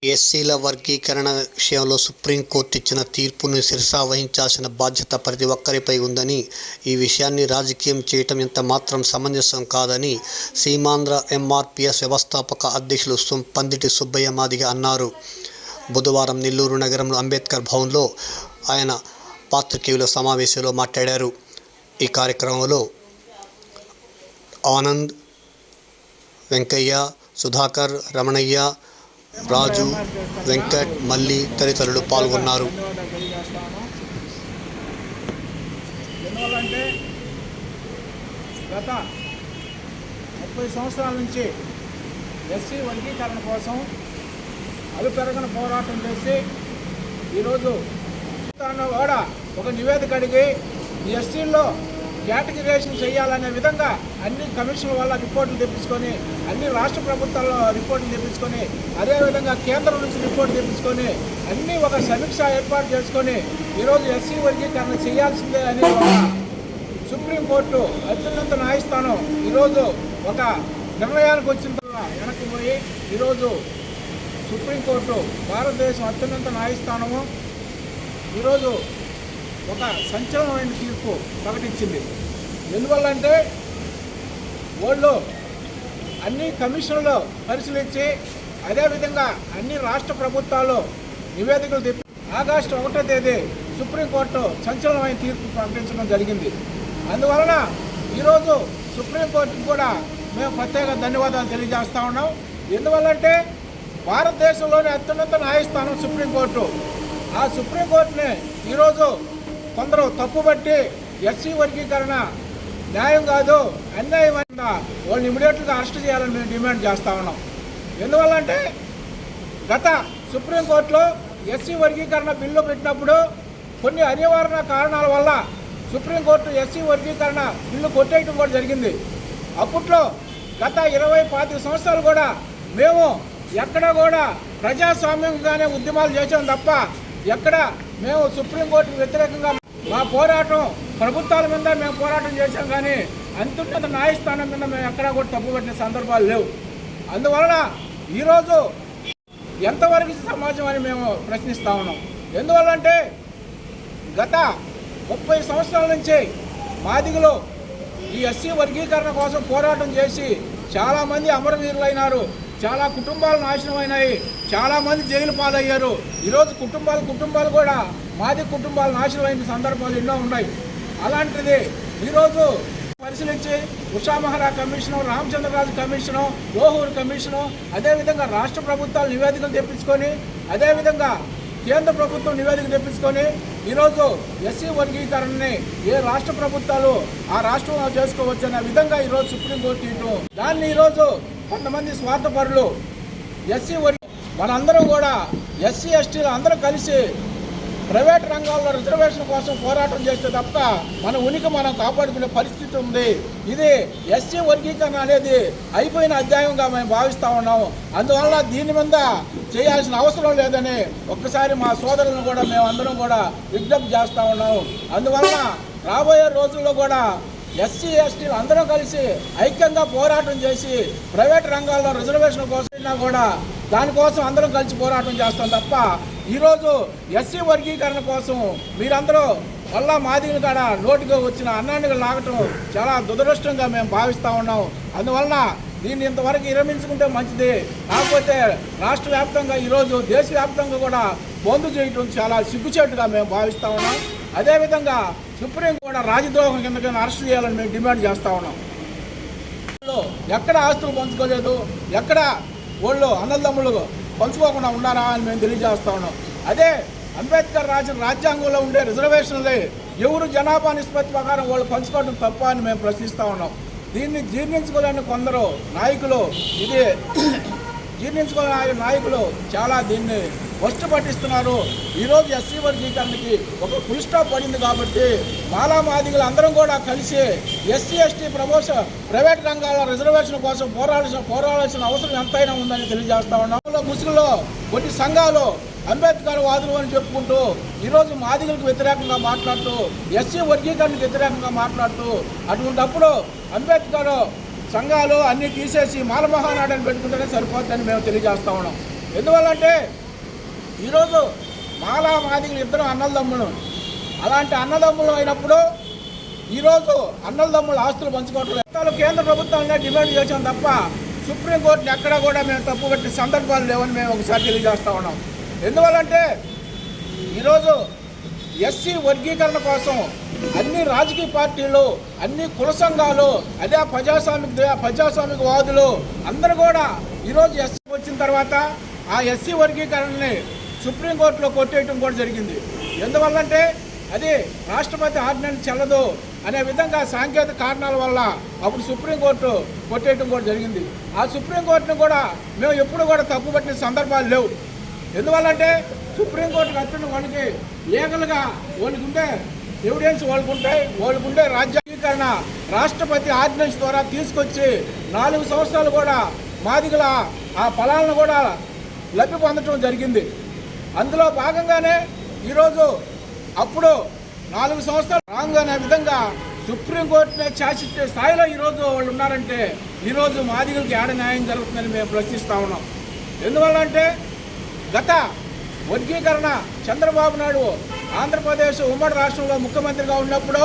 ఎస్సీల వర్గీకరణ విషయంలో సుప్రీంకోర్టు ఇచ్చిన తీర్పును శిరసావహించాల్సిన బాధ్యత ప్రతి ఒక్కరిపై ఉందని, ఈ విషయాన్ని రాజకీయం చేయటం ఎంతమాత్రం సమంజసం కాదని సీమాంధ్ర ఎంఆర్పీఎస్ వ్యవస్థాపక అధ్యక్షులు పందిటి సుబ్బయ్య మాదిగ అన్నారు. బుధవారం నెల్లూరు నగరంలో అంబేద్కర్ భవన్లో ఆయన పాత్రికేయుల సమావేశంలో మాట్లాడారు. ఈ కార్యక్రమంలో ఆనంద్, వెంకయ్య, సుధాకర్, రమణయ్య, రాజు, వెంకట్, మల్లి తదితరులు పాల్గొన్నారు. ఎందువల్లంటే గత 30 సంవత్సరాల నుంచి ఎస్సీ వర్గీకరణ కోసం అలుపెరగన పోరాటం చేసి ఈరోజు కూడా ఒక నివేదిక అడిగి ఈ ఎస్సీల్లో కేటగిరేషన్ చేయాలనే విధంగా అన్ని కమిషన్ల వల్ల రిపోర్టులు తెప్పించుకొని, అన్ని రాష్ట్ర ప్రభుత్వాల్లో రిపోర్టులు తెప్పించుకొని, అదేవిధంగా కేంద్రం నుంచి రిపోర్టు తెప్పించుకొని అన్నీ ఒక సమీక్ష ఏర్పాటు చేసుకొని ఈరోజు ఎస్సీ వర్గీకరణ చేయాల్సిందే అని ఒక సుప్రీంకోర్టు అత్యున్నత న్యాయస్థానం ఈరోజు ఒక నిర్ణయానికి వచ్చిన తర్వాత వెనక్కి పోయి ఈరోజు సుప్రీంకోర్టు భారతదేశం అత్యున్నత న్యాయస్థానము ఈరోజు ఒక సంచలనమైన తీర్పు ప్రకటించింది. ఎందువల్లంటే వాళ్ళు అన్ని కమిషన్లు పరిశీలించి, అదేవిధంగా అన్ని రాష్ట్ర ప్రభుత్వాలు నివేదికలు తెప్పి ఆగస్టు 1వ తేదీ సుప్రీంకోర్టు సంచలనమైన తీర్పు ప్రకటించడం జరిగింది. అందువలన ఈరోజు సుప్రీంకోర్టుకు కూడా మేము ప్రత్యేక ధన్యవాదాలు తెలియజేస్తూ ఉన్నాం. ఎందువల్లంటే భారతదేశంలోని అత్యున్నత న్యాయస్థానం సుప్రీంకోర్టు. ఆ సుప్రీంకోర్టుని ఈరోజు కొందరు తప్పుబట్టి ఎస్సీ వర్గీకరణ న్యాయం కాదు, అన్యాయమైన వాళ్ళని ఇమీడియట్గా అరెస్ట్ చేయాలని మేము డిమాండ్ చేస్తూ ఉన్నాం. ఎందువల్లంటే గత సుప్రీంకోర్టులో ఎస్సీ వర్గీకరణ బిల్లు పెట్టినప్పుడు కొన్ని అనివార్య కారణాల వల్ల సుప్రీంకోర్టు ఎస్సీ వర్గీకరణ బిల్లు కొట్టేయడం కూడా జరిగింది. అప్పట్లో గత 20-25 సంవత్సరాలు కూడా మేము ఎక్కడ కూడా ప్రజాస్వామ్యంగానే ఉద్యమాలు చేసాం తప్ప ఎక్కడ మేము సుప్రీంకోర్టుకు వ్యతిరేకంగా మా పోరాటం ప్రభుత్వాల మీద మేము పోరాటం చేశాం, కానీ అత్యున్నత న్యాయస్థానం మీద మేము ఎక్కడా కూడా తప్పుపట్టిన సందర్భాలు లేవు. అందువలన ఈరోజు ఎంతవరకు సమాజం అని మేము ప్రశ్నిస్తూ ఉన్నాం. ఎందువల్లంటే గత 30 సంవత్సరాల నుంచి మాదిగలు ఈ ఎస్సీ వర్గీకరణ కోసం పోరాటం చేసి చాలామంది అమరవీరులైనారు, చాలా కుటుంబాలు నాశనం అయినాయి, చాలామంది జైలు పాలయ్యారు. ఈరోజు కుటుంబాలు కూడా మాది కుటుంబాలు నాశనం అయిన సందర్భాలు ఎన్నో ఉన్నాయి. అలాంటిది ఈరోజు పరిశీలించి ఉషామహరా కమిషను, రామచంద్రరాజు కమిషను, లోహూరు కమిషను, అదేవిధంగా రాష్ట్ర ప్రభుత్వాలు నివేదికలు తెప్పించుకొని, అదేవిధంగా కేంద్ర ప్రభుత్వం నివేదిక తెప్పించుకొని ఈరోజు ఎస్సీ వర్గీకరణని ఏ రాష్ట్ర ప్రభుత్వాలు ఆ రాష్ట్రంలో చేసుకోవచ్చనే విధంగా ఈరోజు సుప్రీంకోర్టు ఇవ్వడం, దాన్ని ఈరోజు కొంతమంది స్వార్థపరులు ఎస్సీ మనందరం కూడా ఎస్సీ ఎస్టీలు అందరూ కలిసి ప్రైవేట్ రంగాల్లో రిజర్వేషన్ కోసం పోరాటం చేస్తే తప్ప మన ఉనికి మనం కాపాడుకునే పరిస్థితి ఉంది. ఇది ఎస్సీ వర్గీకరణ అనేది అయిపోయిన అధ్యాయంగా మేము భావిస్తూ ఉన్నాము. అందువల్ల దీని మీద చేయాల్సిన అవసరం లేదని ఒక్కసారి మా సోదరులను కూడా మేము అందరం కూడా విజ్ఞప్తి చేస్తూ ఉన్నాము. అందువల్ల రాబోయే రోజుల్లో కూడా ఎస్సీ ఎస్టీలు అందరం కలిసి ఐక్యంగా పోరాటం చేసి ప్రైవేట్ రంగాల్లో రిజర్వేషన్ కోసం కూడా దానికోసం అందరం కలిసి పోరాటం చేస్తాం తప్ప ఈరోజు ఎస్సీ వర్గీకరణ కోసం మీరందరూ వల్ల మాదిగల కాడ నోటిగా వచ్చిన అన్నాన్ని లాగటం చాలా దురదృష్టంగా మేము భావిస్తూ ఉన్నాం. అందువలన దీన్ని ఇంతవరకు విరమించుకుంటే మంచిది. కాకపోతే రాష్ట్ర వ్యాప్తంగా ఈరోజు దేశవ్యాప్తంగా కూడా బంద్ చేయటం చాలా సిగ్గుచేటుగా మేము భావిస్తూ ఉన్నాం. అదేవిధంగా సుప్రీం కూడా రాజద్రోహం కింద అరెస్ట్ చేయాలని మేము డిమాండ్ చేస్తూ ఉన్నాం. ఎక్కడ ఆస్తులు పంచుకోలేదు, ఎక్కడ వాళ్ళు అన్నదమ్ములు పంచుకోకుండా ఉన్నారా అని మేము తెలియజేస్తూ ఉన్నాం. అదే అంబేద్కర్ రాజ్యాంగంలో ఉండే రిజర్వేషన్లే ఎవరు జనాభా నిష్పత్తి ప్రకారం వాళ్ళు పంచుకోవడం తప్ప అని మేము ప్రశ్నిస్తూ ఉన్నాం. దీన్ని జీర్ణించుకోలేని కొందరు నాయకులు నాయకులు చాలా దీన్ని వస్తు పట్టిస్తున్నారు. ఈరోజు ఎస్సీ వర్గీకరణకి ఒక ఫుల్ స్టాప్ పడింది కాబట్టి మాదిగలు అందరం కూడా కలిసి ఎస్సీ ఎస్టీ ప్రైవేట్ రంగాల రిజర్వేషన్ కోసం పోరాడాల్సిన అవసరం ఎంతైనా ఉందని తెలియజేస్తా ఉన్నాం. ముసుగులో కొన్ని సంఘాలు అంబేద్కర్ వాదులు అని చెప్పుకుంటూ ఈరోజు మాదిగలకు వ్యతిరేకంగా మాట్లాడుతూ, ఎస్సీ వర్గీకరణకు వ్యతిరేకంగా మాట్లాడుతూ, అటువంటిప్పుడు అంబేద్కర్ సంఘాలు అన్నీ తీసేసి మాల మహానాడని పెట్టుకుంటేనే సరిపోతుందని మేము తెలియజేస్తా ఉన్నాం. ఎందువల్లంటే ఈరోజు మాలా మాదిగలు ఇద్దరు అన్నదమ్ములు, అలాంటి అన్నదమ్ములు అయినప్పుడు ఈరోజు అన్నదమ్ముల ఆస్తులు పంచుకోవట్లేదు. కేంద్ర ప్రభుత్వాన్ని డిమాండ్ చేసాం తప్ప సుప్రీంకోర్టుని ఎక్కడా కూడా మేము తప్పుపట్టిన సందర్భాలు లేవని మేము ఒకసారి తెలియజేస్తూ ఉన్నాం. ఎందువల్లంటే ఈరోజు ఎస్సీ వర్గీకరణ కోసం అన్ని రాజకీయ పార్టీలు, అన్ని కుల సంఘాలు, అదే ప్రజాస్వామికవాదులు అందరూ కూడా ఈరోజు ఎస్సీ వచ్చిన తర్వాత ఆ ఎస్సీ వర్గీకరణని సుప్రీంకోర్టులో కొట్టేయటం కూడా జరిగింది. ఎందువల్లంటే అది రాష్ట్రపతి ఆర్డినెన్స్ చెల్లదు అనే విధంగా సాంకేతిక కారణాల వల్ల అప్పుడు సుప్రీంకోర్టు కొట్టేయటం కూడా జరిగింది. ఆ సుప్రీంకోర్టును కూడా మేము ఎప్పుడు కూడా తప్పుపట్టిన సందర్భాలు లేవు. ఎందువల్లంటే సుప్రీంకోర్టుకు అత్యున్న వాళ్ళకి లీగల్గా వాళ్ళకుంటే ఎవిడెన్స్ వాళ్ళకుంటే రాజ్యాంగీకరణ రాష్ట్రపతి ఆర్డినెన్స్ ద్వారా తీసుకొచ్చి 4 సంవత్సరాలు కూడా మాదిగల ఆ ఫలాలను కూడా లబ్ధి పొందడం జరిగింది. అందులో భాగంగానే ఈరోజు అప్పుడు 4 సంవత్సరాలు రాంగ్ అనే విధంగా సుప్రీంకోర్టునే శాసించే స్థాయిలో ఈరోజు వాళ్ళు ఉన్నారంటే ఈరోజు మాదిగలకి ఏడ న్యాయం జరుగుతుందని మేము ప్రశ్నిస్తూ ఉన్నాం. ఎందువల్లంటే గత వర్గీకరణ చంద్రబాబు నాయుడు ఆంధ్రప్రదేశ్ ఉమ్మడి రాష్ట్రంలో ముఖ్యమంత్రిగా ఉన్నప్పుడు